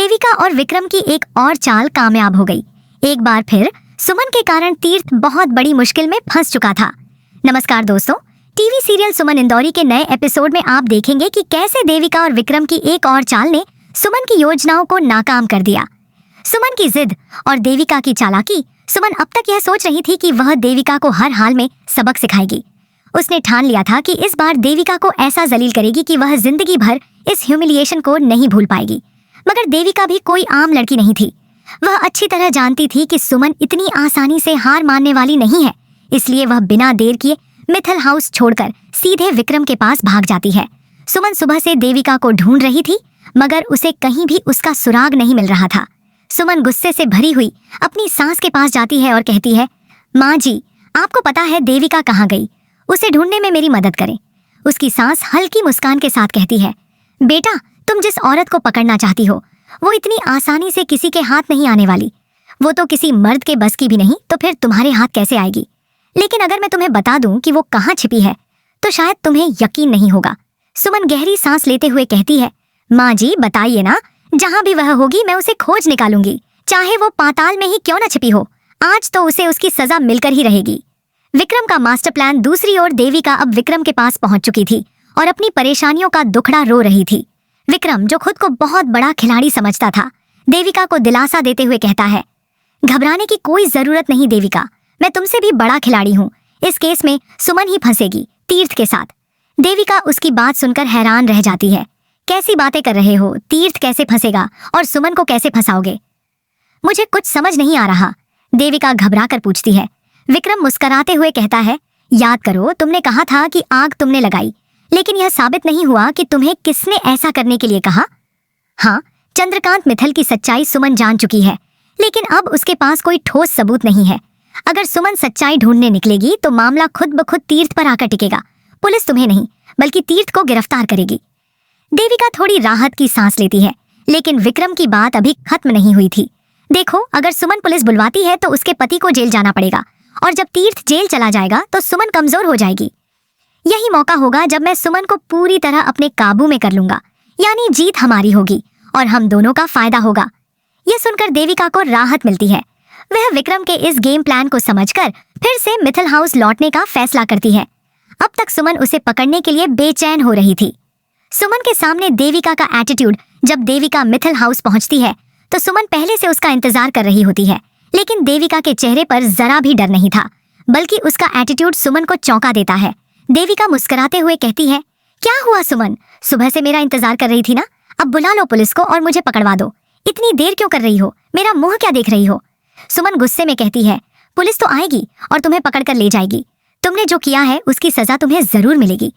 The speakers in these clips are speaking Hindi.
देविका और विक्रम की एक और चाल कामयाब हो गई। एक बार फिर सुमन के कारण तीर्थ बहुत बड़ी मुश्किल में फंस चुका था। नमस्कार दोस्तों, टीवी सीरियल सुमन इंदौरी के नए एपिसोड में आप देखेंगे कि कैसे देविका और विक्रम की एक और चाल ने सुमन की योजनाओं को नाकाम कर दिया। सुमन की जिद और देविका की चालाकी। सुमन अब तक यह सोच रही थी कि वह देविका को हर हाल में सबक सिखाएगी। उसने ठान लिया था कि इस बार देविका को ऐसा जलील करेगी कि वह जिंदगी भर इस ह्यूमिलिएशन को नहीं भूल पाएगी। मगर देविका भी कोई आम लड़की नहीं थी। वह अच्छी तरह जानती थी कि सुमन इतनी आसानी से हार मानने वाली नहीं है, इसलिए वह बिना देर किए मित्तल हाउस छोड़कर सीधे विक्रम के पास भाग जाती है। सुमन सुबह से देविका को ढूंढ रही थी, मगर उसे कहीं भी उसका सुराग नहीं मिल रहा था। सुमन गुस्से से भरी हुई अपनी सास के पास जाती है और कहती है, माँ जी, आपको पता है देविका कहाँ गई? उसे ढूंढने में मेरी मदद करें। उसकी सास हल्की मुस्कान के साथ कहती है, बेटा, तुम जिस औरत को पकड़ना चाहती हो वो इतनी आसानी से किसी के हाथ नहीं आने वाली। वो तो किसी मर्द के बस की भी नहीं, तो फिर तुम्हारे हाथ कैसे आएगी? लेकिन अगर मैं तुम्हें बता दूं कि वो कहाँ छिपी है तो शायद तुम्हें यकीन नहीं होगा। सुमन गहरी सांस लेते हुए कहती है, माँ जी बताइए ना, जहां भी वह होगी मैं उसे खोज निकालूंगी, चाहे वो पाताल में ही क्यों न छिपी हो। आज तो उसे उसकी सजा मिलकर ही रहेगी। विक्रम का मास्टर प्लान। दूसरी ओर देविका अब विक्रम के पास पहुंच चुकी थी और अपनी परेशानियों का दुखड़ा रो रही थी। विक्रम, जो खुद को बहुत बड़ा खिलाड़ी समझता था, देविका को दिलासा देते हुए कहता है, घबराने की कोई जरूरत नहीं देविका, मैं तुमसे भी बड़ा खिलाड़ी हूँ। इस केस में सुमन ही फंसेगी तीर्थ के साथ। देविका उसकी बात सुनकर हैरान रह जाती है। कैसी बातें कर रहे हो? तीर्थ कैसे फंसेगा और सुमन को कैसे फंसाओगे? मुझे कुछ समझ नहीं आ रहा, देविका घबरा कर पूछती है। विक्रम मुस्कुराते हुए कहता है, याद करो, तुमने कहा था कि आग तुमने लगाई, लेकिन यह साबित नहीं हुआ कि तुम्हें किसने ऐसा करने के लिए कहा। हाँ, चंद्रकांत मित्तल की सच्चाई सुमन जान चुकी है, लेकिन अब उसके पास कोई ठोस सबूत नहीं है। अगर सुमन सच्चाई ढूंढने निकलेगी तो मामला खुद ब खुद तीर्थ पर आकर टिकेगा। पुलिस तुम्हें नहीं बल्कि तीर्थ को गिरफ्तार करेगी। देविका थोड़ी राहत की सांस लेती है, लेकिन विक्रम की बात अभी खत्म नहीं हुई थी। देखो, अगर सुमन पुलिस बुलवाती है तो उसके पति को जेल जाना पड़ेगा, और जब तीर्थ जेल चला जाएगा तो सुमन कमजोर हो जाएगी। यही मौका होगा जब मैं सुमन को पूरी तरह अपने काबू में कर लूंगा, यानी जीत हमारी होगी और हम दोनों का फायदा होगा। यह सुनकर देविका को राहत मिलती है। वह विक्रम के इस गेम प्लान को समझकर फिर से मित्तल हाउस लौटने का फैसला करती है। अब तक सुमन उसे पकड़ने के लिए बेचैन हो रही थी। सुमन के सामने देविका का एटीट्यूड। जब देविका मित्तल हाउस पहुंचती है तो सुमन पहले से उसका इंतजार कर रही होती है, लेकिन देविका के चेहरे पर जरा भी डर नहीं था, बल्कि उसका एटीट्यूड सुमन को चौंका देता है। देविका मुस्कुराते हुए कहती है, क्या हुआ सुमन? सुबह से मेरा इंतजार कर रही थी ना? अब बुला लो पुलिस को और मुझे पकड़वा दो। इतनी देर क्यों कर रही हो? मेरा मुंह क्या देख रही हो? सुमन गुस्से में कहती है, पुलिस तो आएगी और तुम्हें पकड़कर ले जाएगी। तुमने जो किया है उसकी सजा तुम्हें जरूर मिलेगी।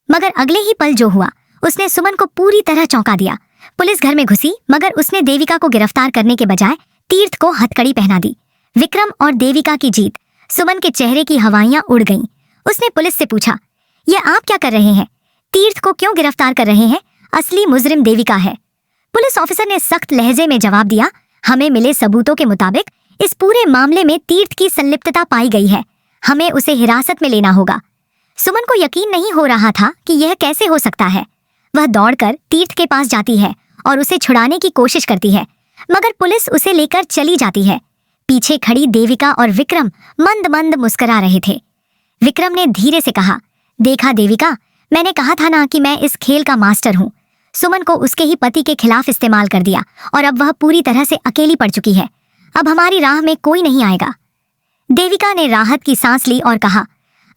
मगर अगले ही पल जो हुआ उसने सुमन को पूरी तरह चौंका दिया। पुलिस घर में घुसी, मगर उसने देविका को गिरफ्तार करने के बजाय तीर्थ को हथकड़ी पहना दी। विक्रम और देविका की जीत। सुमन के चेहरे की हवाइयां उड़ गईं। उसने पुलिस से पूछा, ये आप क्या कर रहे हैं? तीर्थ को क्यों गिरफ्तार कर रहे हैं? असली मुजरिम देविका है। पुलिस ऑफिसर ने सख्त लहजे में जवाब दिया, हमें मिले सबूतों के मुताबिक इस पूरे मामले में तीर्थ की संलिप्तता पाई गई है। हमें उसे हिरासत में लेना होगा। सुमन को यकीन नहीं हो रहा था कि यह कैसे हो सकता है। वह दौड़कर तीर्थ के पास जाती है और उसे छुड़ाने की कोशिश करती है, मगर पुलिस उसे लेकर चली जाती है। पीछे खड़ी देविका और विक्रम मंद मंद मुस्कुरा रहे थे। विक्रम ने धीरे से कहा, देखा देविका, मैंने कहा था ना कि मैं इस खेल का मास्टर हूँ। सुमन को उसके ही पति के खिलाफ इस्तेमाल कर दिया और अब वह पूरी तरह से अकेली पड़ चुकी है। अब हमारी राह में कोई नहीं आएगा। देविका ने राहत की सांस ली और कहा,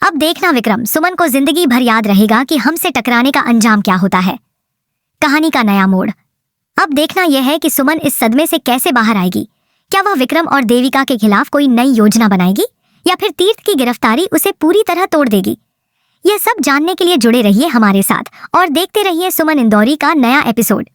अब देखना विक्रम, सुमन को जिंदगी भर याद रहेगा कि हमसे टकराने का अंजाम क्या होता है। कहानी का नया मोड़। अब देखना यह है कि सुमन इस सदमे से कैसे बाहर आएगी। क्या वह विक्रम और देविका के खिलाफ कोई नई योजना बनाएगी या फिर तीर्थ की गिरफ्तारी उसे पूरी तरह तोड़ देगी? यह सब जानने के लिए जुड़े रहिए हमारे साथ और देखते रहिए सुमन इंदौरी का नया एपिसोड।